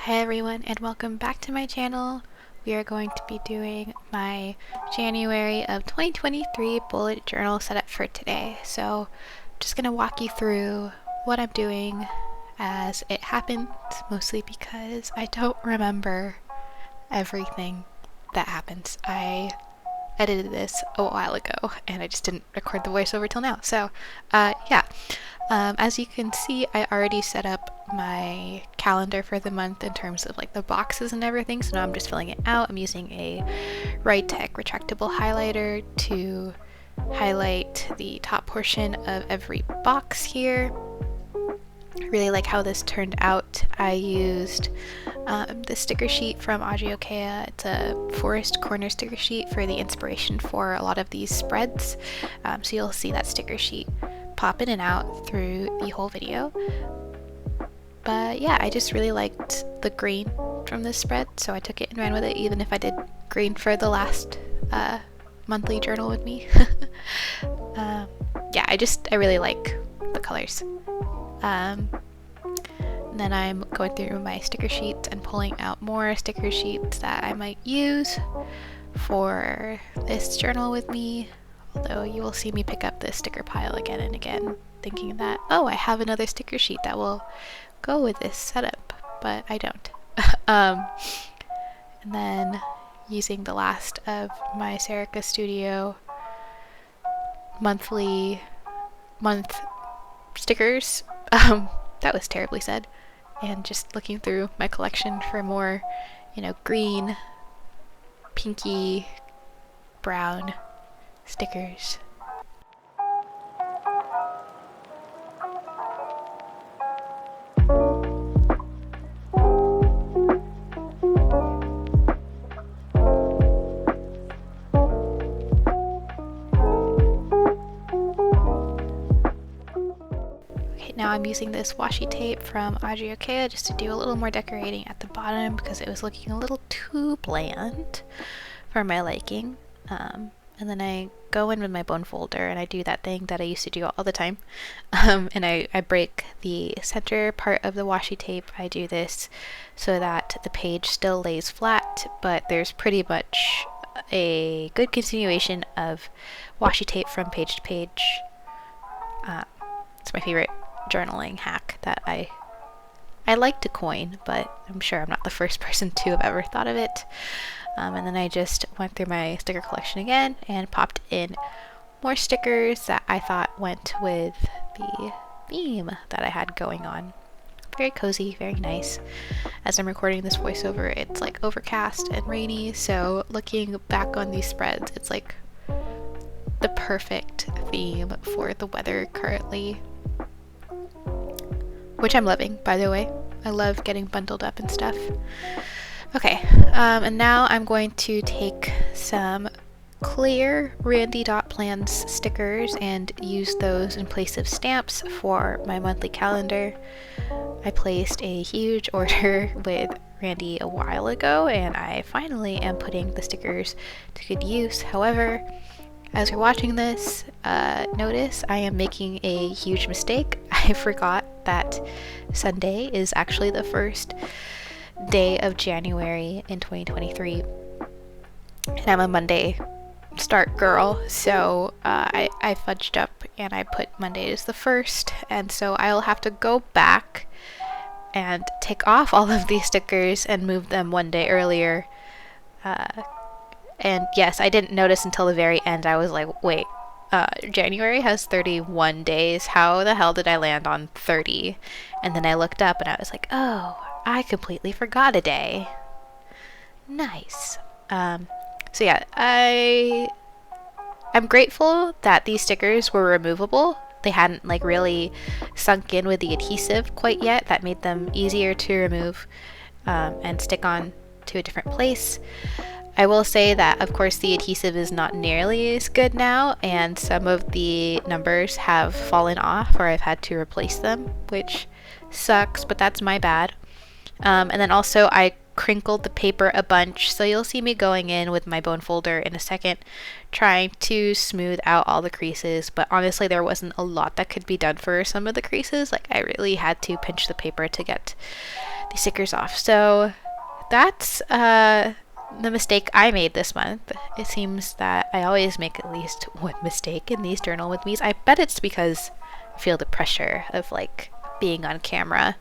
Hi everyone, and welcome back to my channel. We are going to be doing my January of 2023 bullet journal setup for today. So I'm just going to walk you through what I'm doing as it happens, mostly because I don't remember everything that happens. I edited this a while ago and I just didn't record the voiceover till now. So as you can see, I already set up my calendar for the month in terms of like the boxes and everything, so now I'm just filling it out. I'm using a Tech retractable highlighter to highlight the top portion of every box here. I really like how this turned out. I used the sticker sheet from Ajiokeya. It's a forest corner sticker sheet for the inspiration for a lot of these spreads, so you'll see that sticker sheet pop in and out through the whole video. But yeah, I just really liked the green from this spread, so I took it and ran with it, even if I did green for the last monthly journal with me. Yeah, I really like the colors. And then I'm going through my sticker sheets and pulling out more sticker sheets that I might use for this journal with me. Although you will see me pick up this sticker pile again and again, thinking that, oh, I have another sticker sheet that will go with this setup, but I don't. And then using the last of my Serica Studio month stickers, that was terribly said, and just looking through my collection for more, green, pinky, brown stickers. Okay, now I'm using this washi tape from Ajiokeya just to do a little more decorating at the bottom because it was looking a little too bland for my liking. And then I go in with my bone folder and I do that thing that I used to do all the time. And I break the center part of the washi tape. I do this so that the page still lays flat, but there's pretty much a good continuation of washi tape from page to page. It's my favorite journaling hack that I like to coin, but I'm sure I'm not the first person to have ever thought of it. And then I just went through my sticker collection again and popped in more stickers that I thought went with the theme that I had going on. Very cozy, very nice. As I'm recording this voiceover, it's like overcast and rainy, so looking back on these spreads, it's like the perfect theme for the weather currently, which I'm loving, by the way. I love getting bundled up and stuff. Okay, and now I'm going to take some clear Randy Dot Plans stickers and use those in place of stamps for my monthly calendar. I placed a huge order with Randy a while ago, and I finally am putting the stickers to good use. However, as you're watching this, notice I am making a huge mistake. I forgot that Sunday is actually the first day of January in 2023, and I'm a Monday start girl, so I fudged up and I put Monday as the first, and so I'll have to go back and take off all of these stickers and move them one day earlier. And yes, I didn't notice until the very end. I was like, wait, January has 31 days. How the hell did I land on 30? And then I looked up and I was like, oh, I completely forgot a day. Nice. So yeah, I'm grateful that these stickers were removable. They hadn't like really sunk in with the adhesive quite yet. That made them easier to remove and stick on to a different place. I will say that, of course, the adhesive is not nearly as good now, and some of the numbers have fallen off or I've had to replace them, which sucks, but that's my bad. And then also I crinkled the paper a bunch, so you'll see me going in with my bone folder in a second, trying to smooth out all the creases, but honestly there wasn't a lot that could be done for some of the creases. Like, I really had to pinch the paper to get the stickers off. So that's the mistake I made this month. It seems that I always make at least one mistake in these journal with me's. I bet it's because I feel the pressure of like being on camera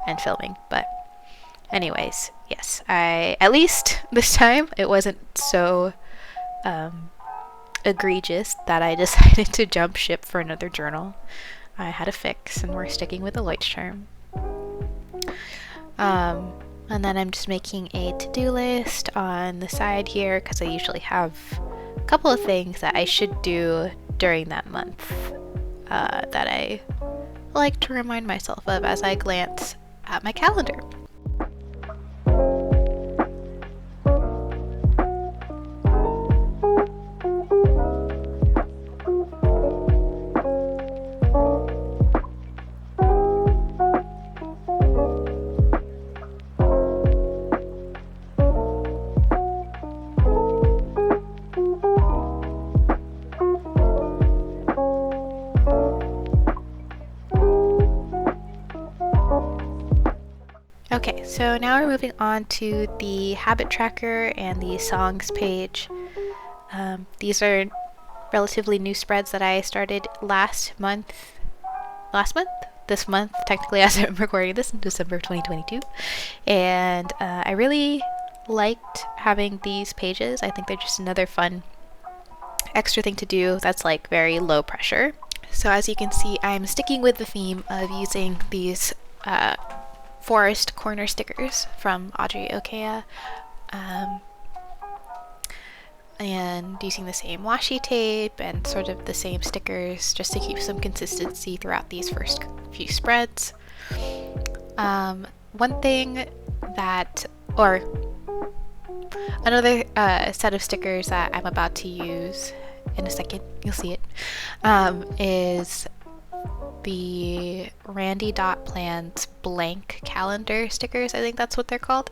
and filming, but anyways, yes, at least this time it wasn't so egregious that I decided to jump ship for another journal. I had a fix and we're sticking with the Leuchtturm. And then I'm just making a to-do list on the side here because I usually have a couple of things that I should do during that month that I like to remind myself of as I glance at my calendar. Okay, so now we're moving on to the habit tracker and the songs page. These are relatively new spreads that I started last month? This month, technically, as I'm recording this in December of 2022. And I really liked having these pages. I think they're just another fun extra thing to do that's like very low pressure. So as you can see, I'm sticking with the theme of using these forest corner stickers from Audrey Okea, and using the same washi tape and sort of the same stickers just to keep some consistency throughout these first few spreads. One thing that, or another set of stickers that I'm about to use in a second, you'll see it, is the Randy Dot Plan's blank calendar stickers. I think that's what they're called.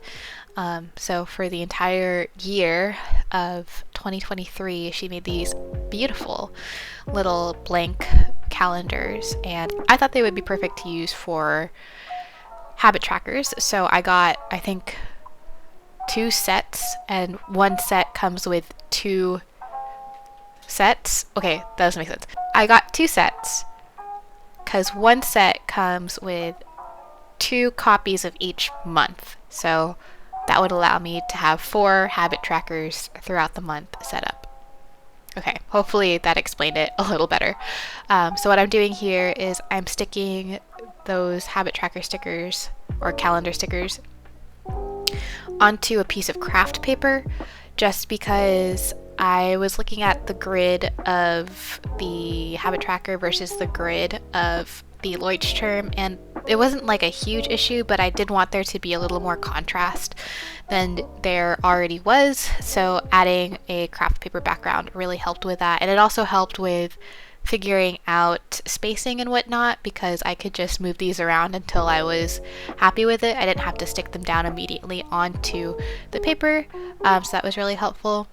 So for the entire year of 2023, she made these beautiful little blank calendars, and I thought they would be perfect to use for habit trackers. So I got, I think, 2 sets, and one set comes with 2 sets. Okay, that doesn't make sense. I got 2 sets because one set comes with 2 copies of each month. So that would allow me to have 4 habit trackers throughout the month set up. Okay, hopefully that explained it a little better. So what I'm doing here is I'm sticking those habit tracker stickers or calendar stickers onto a piece of craft paper, just because I was looking at the grid of the habit tracker versus the grid of the Leuchtturm, and it wasn't like a huge issue, but I did want there to be a little more contrast than there already was, so adding a craft paper background really helped with that. And it also helped with figuring out spacing and whatnot, because I could just move these around until I was happy with it. I didn't have to stick them down immediately onto the paper, so that was really helpful.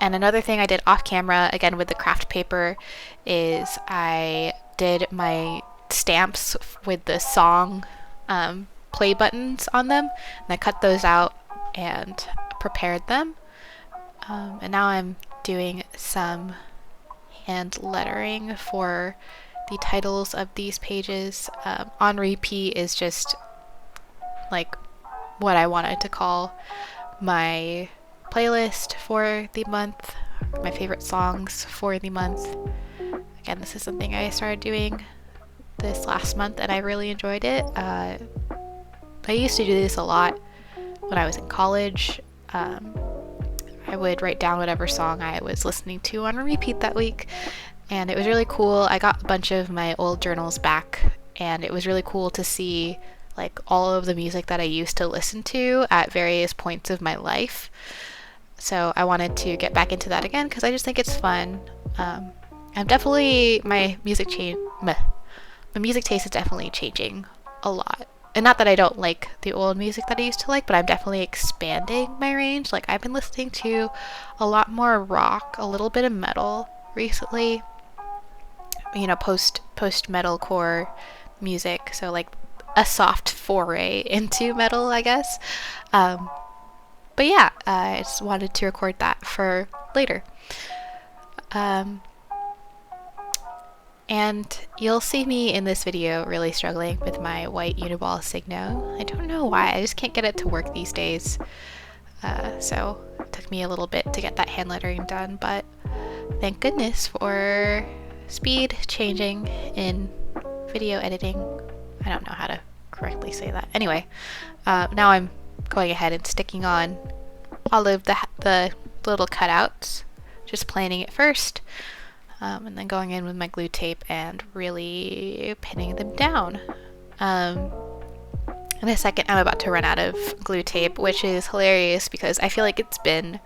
And another thing I did off camera, again with the craft paper, is I did my stamps with the song play buttons on them, and I cut those out and prepared them. And now I'm doing some hand lettering for the titles of these pages. On repeat is just like what I wanted to call my playlist for the month, my favorite songs for the month. Again, this is something I started doing this last month and I really enjoyed it. I used to do this a lot when I was in college. I would write down whatever song I was listening to on repeat that week, and it was really cool. I got a bunch of my old journals back, and it was really cool to see like all of the music that I used to listen to at various points of my life. So I wanted to get back into that again because I just think it's fun. I'm definitely, my music taste is definitely changing a lot and not that I don't like the old music that I used to like, but I'm definitely expanding my range. Like I've been listening to a lot more rock, a little bit of metal recently, you know, post metalcore music, so like a soft foray into metal, I guess. Um, but yeah, I just wanted to record that for later. Um, and you'll see me in this video really struggling with my white Uniball Signo. I don't know why, I just can't get it to work these days. So it took me a little bit to get that hand lettering done, but thank goodness for speed changing in video editing. I don't know how to correctly say that. Anyway, now I'm going ahead and sticking on all of the little cutouts, just planing it first, and then going in with my glue tape and really pinning them down. In a second, I'm about to run out of glue tape, which is hilarious because I feel like it's been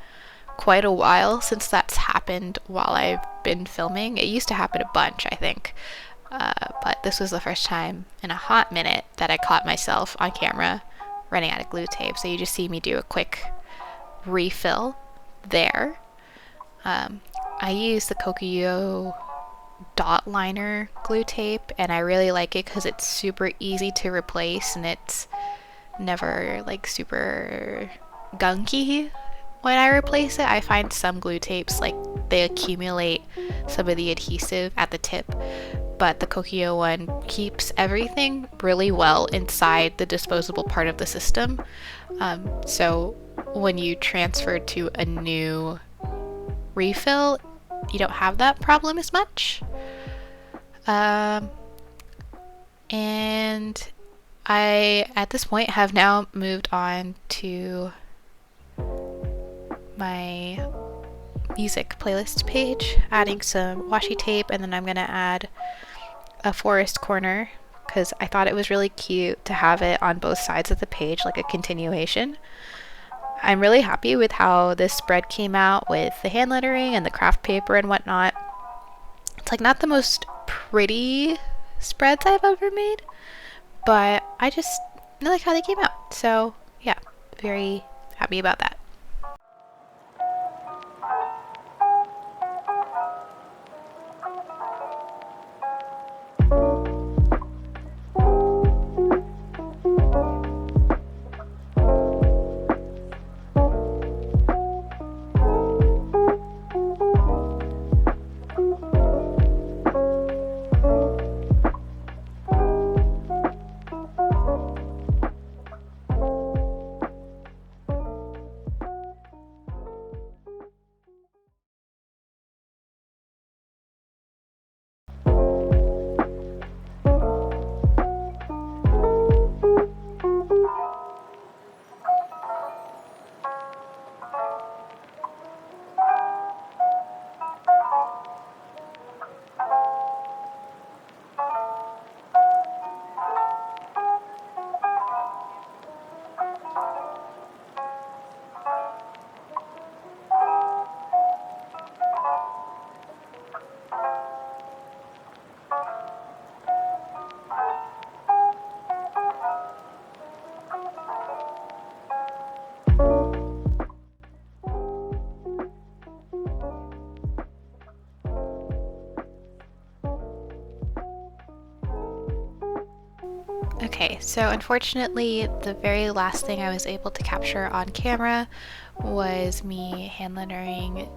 quite a while since that's happened while I've been filming. It used to happen a bunch, I think. But this was the first time in a hot minute that I caught myself on camera running out of glue tape. So you just see me do a quick refill there. I use the Kokuyo dot liner glue tape, and I really like it because it's super easy to replace and it's never like super gunky when I replace it. I find some glue tapes, like, they accumulate some of the adhesive at the tip, but the Kokuyo one keeps everything really well inside the disposable part of the system. So when you transfer to a new refill, you don't have that problem as much. And I, at this point, have now moved on to my music playlist page, adding some washi tape, and then I'm gonna add a forest corner because I thought it was really cute to have it on both sides of the page, like a continuation. I'm really happy with how this spread came out with the hand lettering and the craft paper and whatnot. It's like not the most pretty spreads I've ever made, but I just like how they came out. So yeah, very happy about that. Okay, so unfortunately, the very last thing I was able to capture on camera was me hand lettering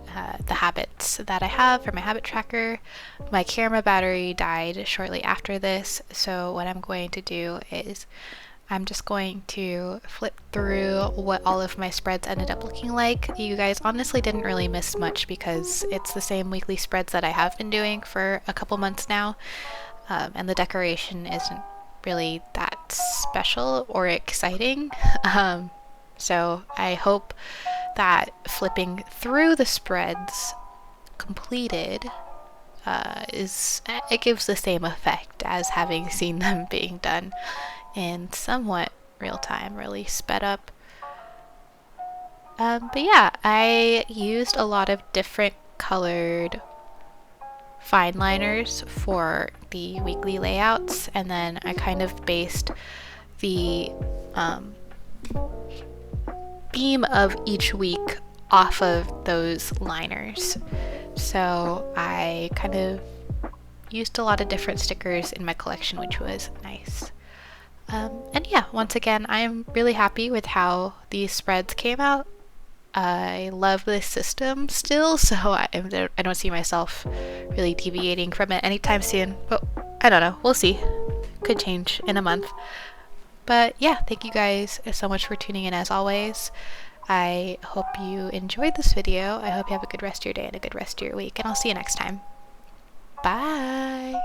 the habits that I have for my habit tracker. My camera battery died shortly after this, so what I'm going to do is I'm just going to flip through what all of my spreads ended up looking like. You guys honestly didn't really miss much because it's the same weekly spreads that I have been doing for a couple months now, and the decoration isn't really that special or exciting. So I hope that flipping through the spreads completed it gives the same effect as having seen them being done in somewhat real time, really sped up. But yeah, I used a lot of different colored fine liners for the weekly layouts, and then I kind of based the theme of each week off of those liners. So I kind of used a lot of different stickers in my collection, which was nice. And yeah, once again, I'm really happy with how these spreads came out. I love this system still, so I don't see myself really deviating from it anytime soon. But I don't know, we'll see. Could change in a month. But yeah, thank you guys so much for tuning in as always. I hope you enjoyed this video. I hope you have a good rest of your day and a good rest of your week, and I'll see you next time. Bye!